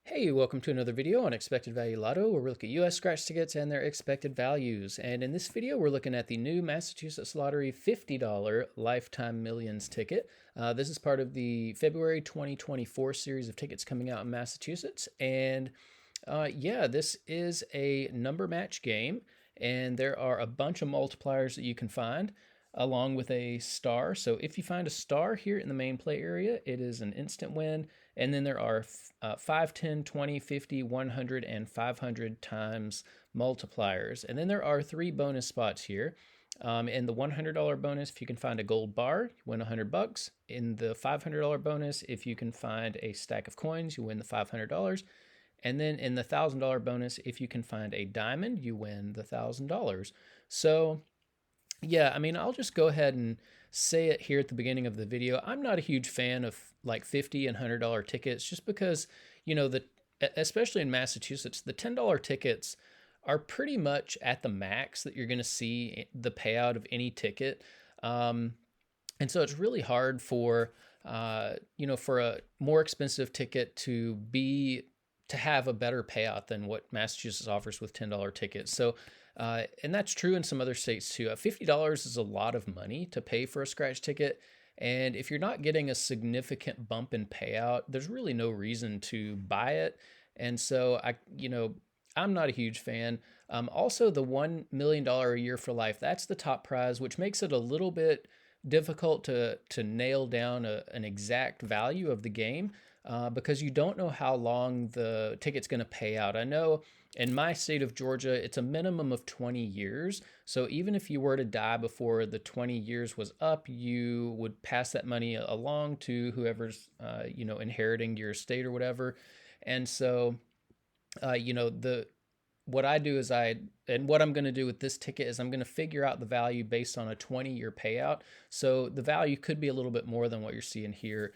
Hey, welcome to another video on Expected Value Lotto, where we look at US scratch tickets and their expected values. And in this video, we're looking at the new Massachusetts Lottery $50 Lifetime Millions ticket. This is part of the February 2024 series of tickets coming out in Massachusetts. And yeah, this is a number match game, and there are a bunch of multipliers that you can find along with a star. So if you find a star here in the main play area, it is an instant win. And then there are 5, 10, 20, 50, 100, and 500 times multipliers. And then there are 3 bonus spots here. In the $100 bonus, if you can find a gold bar, you win $100. In the $500 bonus, if you can find a stack of coins, you win the $500. And then in the $1,000 bonus, if you can find a diamond, you win the $1,000. So yeah, I mean, I'll just go ahead and say it here at the beginning of the video. I'm not a huge fan of like $50 and $100 tickets just because, especially in Massachusetts, the $10 tickets are pretty much at the max that you're going to see the payout of any ticket. And so it's really hard for, for a more expensive ticket to have a better payout than what Massachusetts offers with $10 tickets. So, and that's true in some other states too. $50 is a lot of money to pay for a scratch ticket. And if you're not getting a significant bump in payout, there's really no reason to buy it. And so I'm not a huge fan. Also, the $1 million a year for life, that's the top prize, which makes it a little bit difficult to nail down an exact value of the game because you don't know how long the ticket's going to pay out. I know in my state of Georgia, it's a minimum of 20 years. So even if you were to die before the 20 years was up, you would pass that money along to whoever's, inheriting your estate or whatever. And so, the what I do is and what I'm going to do with this ticket is I'm going to figure out the value based on a 20-year payout. So the value could be a little bit more than what you're seeing here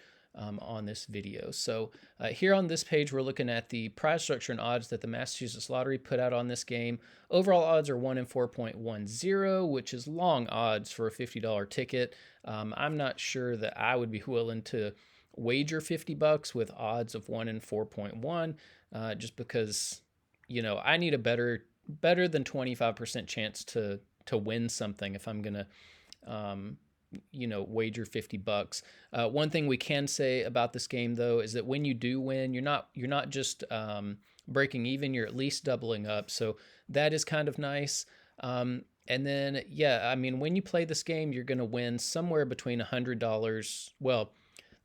on this video. So here on this page, we're looking at the prize structure and odds that the Massachusetts Lottery put out on this game. Overall odds are 1 in 4.10, which is long odds for a $50 ticket. I'm not sure that I would be willing to wager $50 with odds of 1 in 4.1, just because I need a better than 25% chance to win something if I'm gonna wager $50. One thing we can say about this game though is that when you do win, you're not just breaking even, you're at least doubling up. So that is kind of nice. And then yeah, I mean, when you play this game, you're gonna win somewhere between $100. Well,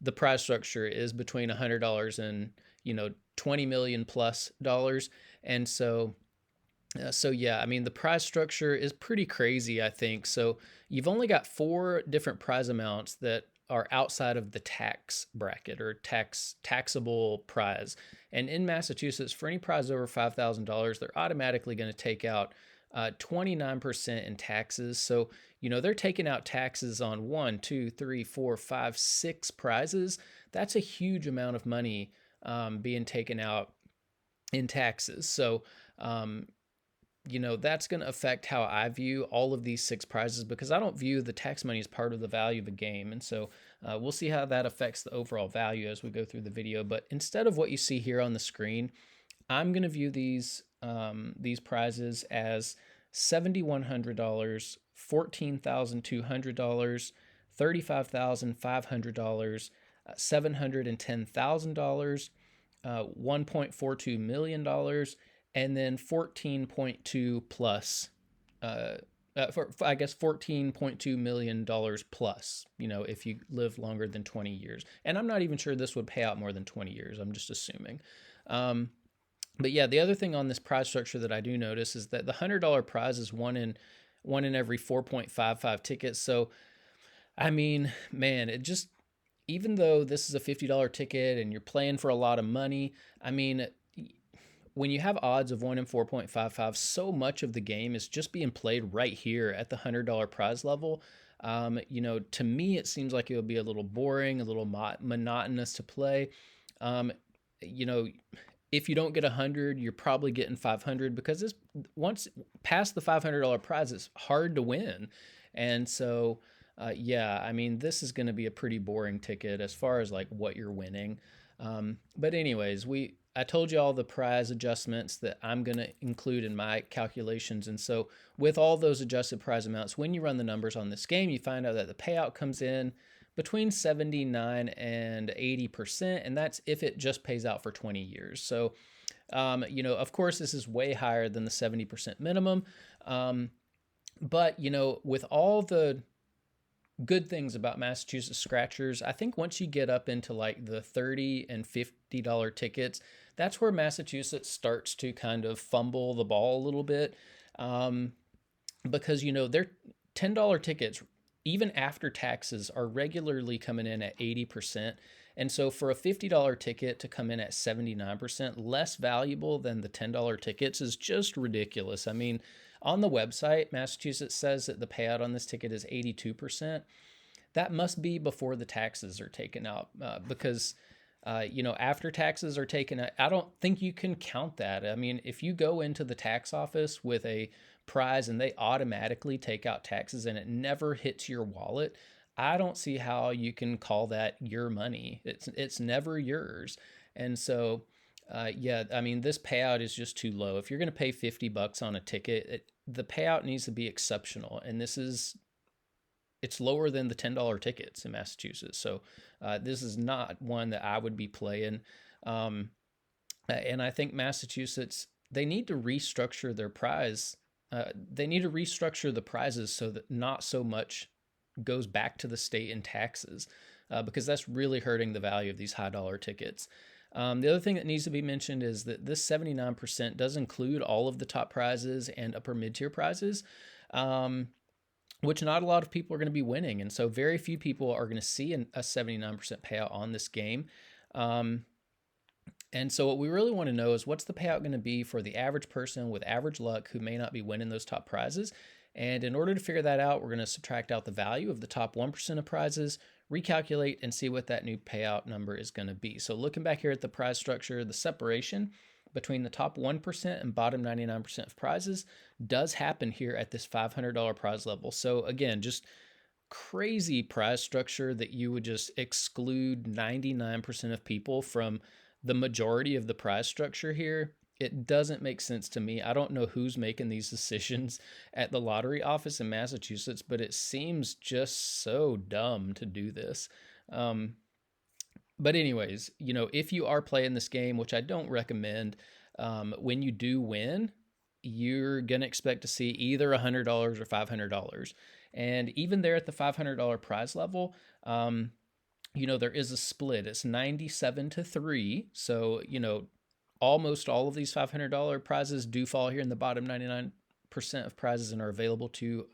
the prize structure is between $100 and 20 million plus dollars. And so yeah, I mean, the prize structure is pretty crazy, I think. So you've only got 4 different prize amounts that are outside of the tax bracket or taxable prize. And in Massachusetts, for any prize over $5,000, they're automatically going to take out 29% in taxes. So, they're taking out taxes on 1, 2, 3, 4, 5, 6 prizes. That's a huge amount of money being taken out in taxes. So, that's going to affect how I view all of these 6 prizes because I don't view the tax money as part of the value of the game. And so we'll see how that affects the overall value as we go through the video. But instead of what you see here on the screen, I'm going to view these prizes as $7,100, $14,200, $35,500, $710,000, $1.42 million, and then 14.2 plus, I guess $14.2 million plus, if you live longer than 20 years. And I'm not even sure this would pay out more than 20 years. I'm just assuming. But yeah, the other thing on this prize structure that I do notice is that the $100 prize is one in every 4.55 tickets. So, I mean, man, even though this is a $50 ticket and you're playing for a lot of money, I mean, when you have odds of 1 in 4.55, so much of the game is just being played right here at the $100 prize level. To me, it seems like it would be a little boring, a little monotonous to play. If you don't get 100, you're probably getting 500 because once past the $500 prize, it's hard to win. And so, yeah, I mean, this is going to be a pretty boring ticket as far as like what you're winning. But anyways, I told you all the prize adjustments that I'm going to include in my calculations. And so, with all those adjusted prize amounts, when you run the numbers on this game, you find out that the payout comes in between 79 and 80%. And that's if it just pays out for 20 years. So, of course, this is way higher than the 70% minimum. But, with all the good things about Massachusetts scratchers, I think once you get up into like the $30 and $50 tickets, that's where Massachusetts starts to kind of fumble the ball a little bit, because their $10 tickets, even after taxes, are regularly coming in at 80%. And so for a $50 ticket to come in at 79%, less valuable than the $10 tickets, is just ridiculous. I mean, on the website, Massachusetts says that the payout on this ticket is 82%. That must be before the taxes are taken out, because after taxes are taken out, I don't think you can count that. I mean, if you go into the tax office with a prize and they automatically take out taxes and it never hits your wallet, I don't see how you can call that your money. It's never yours. And so, yeah, I mean, this payout is just too low. If you're going to pay $50 on a ticket, the payout needs to be exceptional. And it's lower than the $10 tickets in Massachusetts. So this is not one that I would be playing. And I think Massachusetts, they need to restructure their prize. They need to restructure the prizes so that not so much goes back to the state in taxes, because that's really hurting the value of these high dollar tickets. The other thing that needs to be mentioned is that this 79% does include all of the top prizes and upper mid-tier prizes, which not a lot of people are going to be winning. And so very few people are going to see a 79% payout on this game. And so what we really want to know is, what's the payout going to be for the average person with average luck who may not be winning those top prizes? And in order to figure that out, we're going to subtract out the value of the top 1% of prizes, recalculate, and see what that new payout number is going to be. So looking back here at the prize structure, the separation between the top 1% and bottom 99% of prizes does happen here at this $500 prize level. So again, just crazy prize structure that you would just exclude 99% of people from the majority of the prize structure here. It doesn't make sense to me. I don't know who's making these decisions at the lottery office in Massachusetts, but it seems just so dumb to do this. But anyways, if you are playing this game, which I don't recommend, when you do win, you're going to expect to see either $100 or $500. And even there at the $500 prize level, there is a split. It's 97-3. So, almost all of these $500 prizes do fall here in the bottom 99% of prizes and are available to,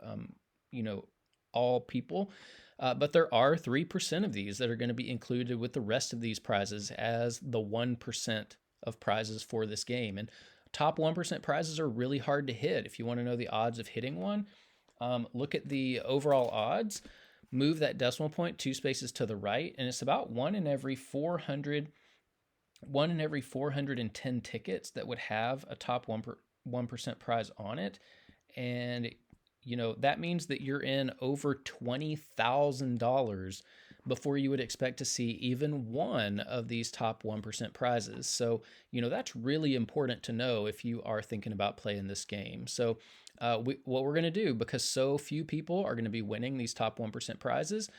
all people. But there are 3% of these that are going to be included with the rest of these prizes as the 1% of prizes for this game. And top 1% prizes are really hard to hit. If you want to know the odds of hitting one, look at the overall odds, move that decimal point 2 spaces to the right, and it's about 1 in every 410 tickets that would have a top 1% prize on it. And that means that you're in over $20,000 before you would expect to see even one of these top 1% prizes. So, that's really important to know if you are thinking about playing this game. So, what we're going to do, because so few people are going to be winning these top 1% prizes,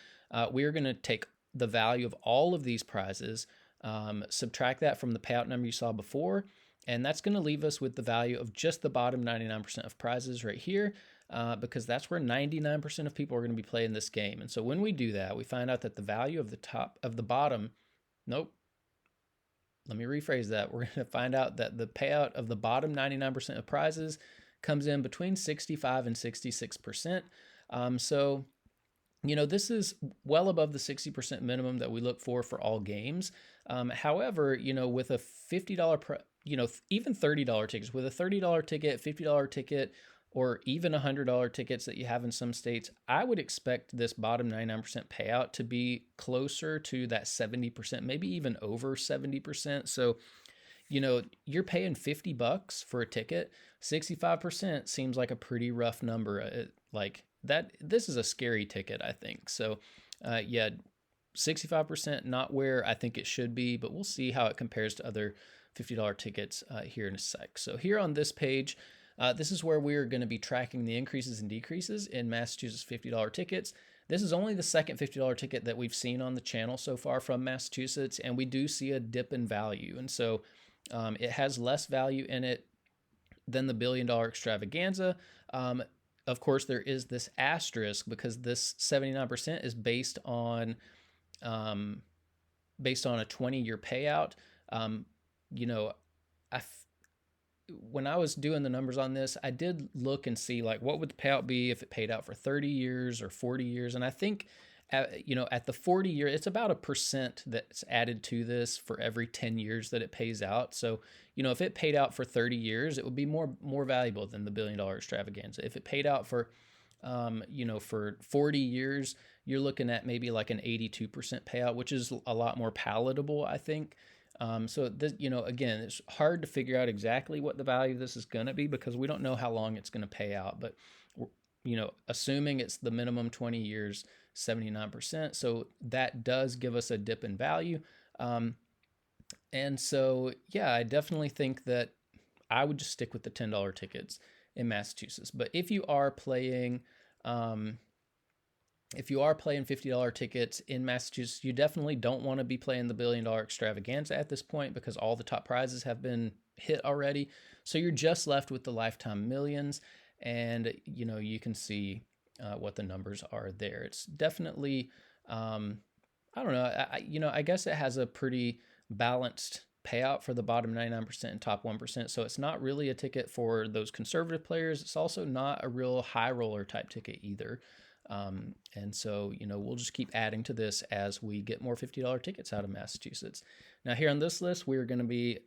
we're going to take the value of all of these prizes, subtract that from the payout number you saw before, and that's going to leave us with the value of just the bottom 99% of prizes right here, because that's where 99% of people are going to be playing this game. And so when we do that, we find out that the value of the bottom, nope, let me rephrase that. We're going to find out that the payout of the bottom 99% of prizes comes in between 65 and 66%. So, this is well above the 60% minimum that we look for all games. However, with a $50, even $30 tickets, with a $30 ticket, $50 ticket, or even $100 tickets that you have in some states, I would expect this bottom 99% payout to be closer to that 70%, maybe even over 70%. So, you're paying $50 for a ticket. 65% seems like a pretty rough number. This is a scary ticket, I think. So, yeah, 65% not where I think it should be, but we'll see how it compares to other $50 tickets here in a sec. So here on this page, this is where we're going to be tracking the increases and decreases in Massachusetts $50 tickets. This is only the second $50 ticket that we've seen on the channel so far from Massachusetts, and we do see a dip in value. And so it has less value in it than the $1 billion extravaganza. Of course, there is this asterisk because this 79% is based on a 20-year payout. You know, when I was doing the numbers on this, I did look and see like what would the payout be if it paid out for 30 years or 40 years. And I think, at the 40 year, it's about 1% that's added to this for every 10 years that it pays out. So, if it paid out for 30 years, it would be more valuable than the $1 billion extravaganza. If it paid out for, for 40 years, you're looking at maybe like an 82% payout, which is a lot more palatable, I think. So this, again, it's hard to figure out exactly what the value of this is going to be because we don't know how long it's going to pay out. But, assuming it's the minimum 20 years, 79%. So that does give us a dip in value. And so, yeah, I definitely think that I would just stick with the $10 tickets in Massachusetts. But if you are playing, $50 tickets in Massachusetts, you definitely don't want to be playing the $1 billion extravaganza at this point because all the top prizes have been hit already. So you're just left with the lifetime millions, and you can see what the numbers are there. It's definitely, I don't know, I guess it has a pretty balanced payout for the bottom 99% and top 1%. So it's not really a ticket for those conservative players. It's also not a real high roller type ticket either. And so, we'll just keep adding to this as we get more $50 tickets out of Massachusetts. Now here on this list, we're going to be,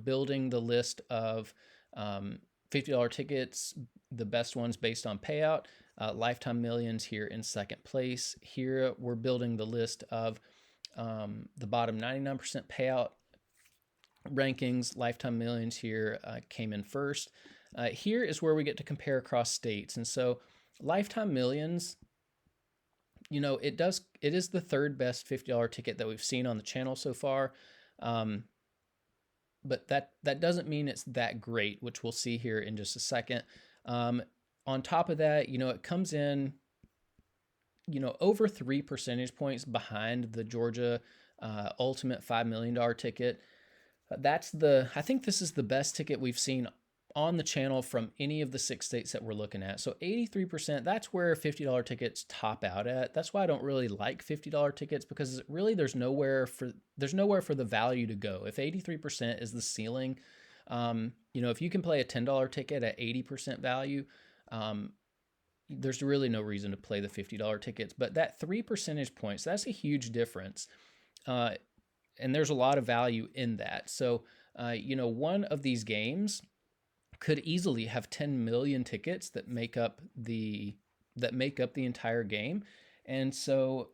building the list of $50 tickets, the best ones based on payout, lifetime millions here in second place. Here we're building the list of the bottom 99% payout rankings. Lifetime millions here came in first. Here is where we get to compare across states. And so lifetime millions, it is the third best $50 ticket that we've seen on the channel so far. But that doesn't mean it's that great, which we'll see here in just a second. On top of that, it comes in, over 3 percentage points behind the Georgia Ultimate $5 million ticket. I think this is the best ticket we've seen on the channel from any of the 6 states that we're looking at. So 83%, that's where $50 tickets top out at. That's why I don't really like $50 tickets, because really there's nowhere for the value to go. If 83% is the ceiling, if you can play a $10 ticket at 80% value, there's really no reason to play the $50 tickets. But that 3 percentage points, that's a huge difference. And there's a lot of value in that. So, one of these games could easily have 10 million tickets that make up the entire game. And so,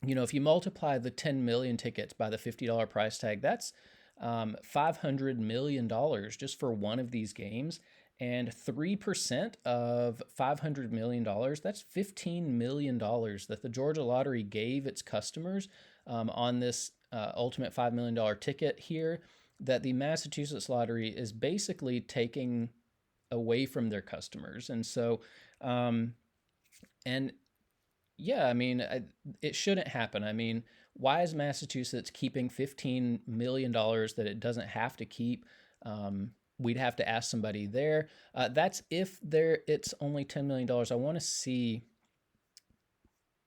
if you multiply the 10 million tickets by the $50 price tag, that's $500 million just for one of these games. And 3% of $500 million, that's $15 million that the Georgia Lottery gave its customers on this Ultimate $5 million ticket here, that the Massachusetts Lottery is basically taking away from their customers. And so, it shouldn't happen. I mean, why is Massachusetts keeping $15 million that it doesn't have to keep? We'd have to ask somebody there. That's if it's only $10 million. I want to see,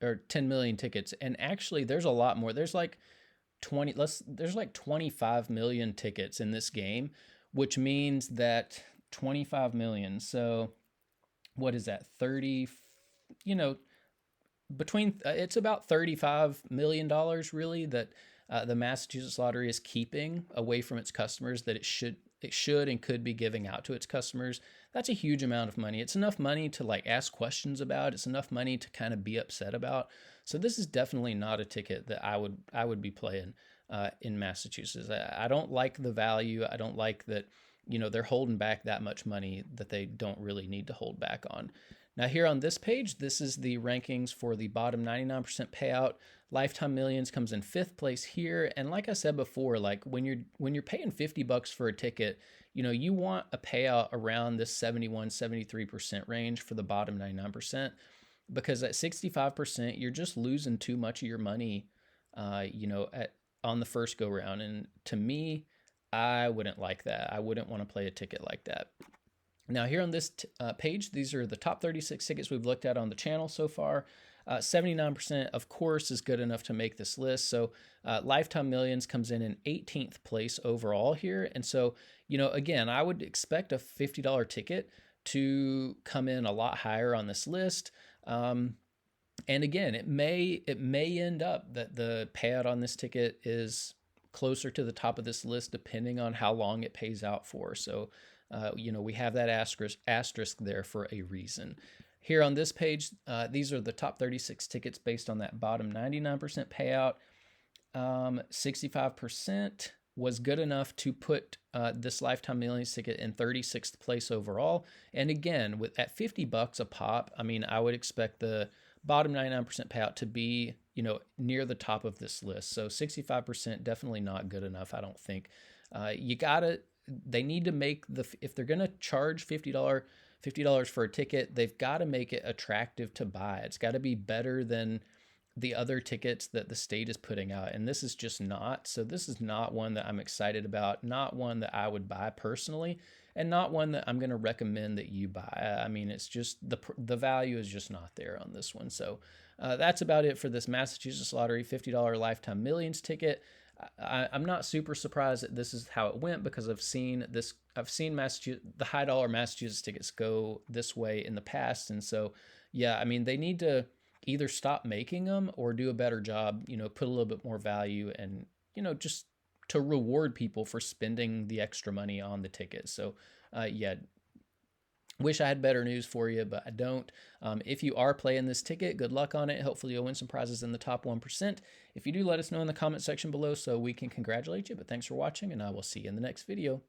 or 10 million tickets. And actually there's a lot more. There's like 25 million tickets in this game, which means that 25 million. So what is that? 30, it's about $35 million really that the Massachusetts Lottery is keeping away from its customers that it should and could be giving out to its customers. That's a huge amount of money. It's enough money to ask questions about. It's enough money to kind of be upset about. So this is definitely not a ticket that I would be playing in Massachusetts. I don't like the value. I don't like that, they're holding back that much money that they don't really need to hold back on. Now here on this page, this is the rankings for the bottom 99% payout. Lifetime Millions comes in 5th place here. And like I said before, like when you're paying $50 for a ticket, you want a payout around this 71-73% range for the bottom 99%, because at 65%, you're just losing too much of your money, on the first go round. And to me, I wouldn't like that. I wouldn't want to play a ticket like that. Now here on this page, these are the top 36 tickets we've looked at on the channel so far. 79% of course is good enough to make this list. So Lifetime Millions comes in 18th place overall here. And so, again, I would expect a $50 ticket to come in a lot higher on this list. And again, it may end up that the payout on this ticket is closer to the top of this list depending on how long it pays out for. So we have that asterisk there for a reason. Here on this page, these are the top 36 tickets based on that bottom 99% payout. 65% was good enough to put this Lifetime Millions ticket in 36th place overall. And again, at $50 a pop, I mean, I would expect the bottom 99% payout to be, near the top of this list. So 65% definitely not good enough, I don't think. They need to make if they're going to charge $50 for a ticket, they've got to make it attractive to buy. It's got to be better than the other tickets that the state is putting out. And this is just not. So this is not one that I'm excited about, not one that I would buy personally, and not one that I'm going to recommend that you buy. I mean, it's just the value is just not there on this one. So that's about it for this Massachusetts Lottery $50 Lifetime Millions ticket. I'm not super surprised that this is how it went, because I've seen Massachusetts, the high dollar Massachusetts tickets go this way in the past. And so, yeah, I mean, they need to either stop making them or do a better job, put a little bit more value and, just to reward people for spending the extra money on the ticket. So, yeah, wish I had better news for you, but I don't. If you are playing this ticket, good luck on it. Hopefully you'll win some prizes in the top 1%. If you do, let us know in the comment section below so we can congratulate you. But thanks for watching, and I will see you in the next video.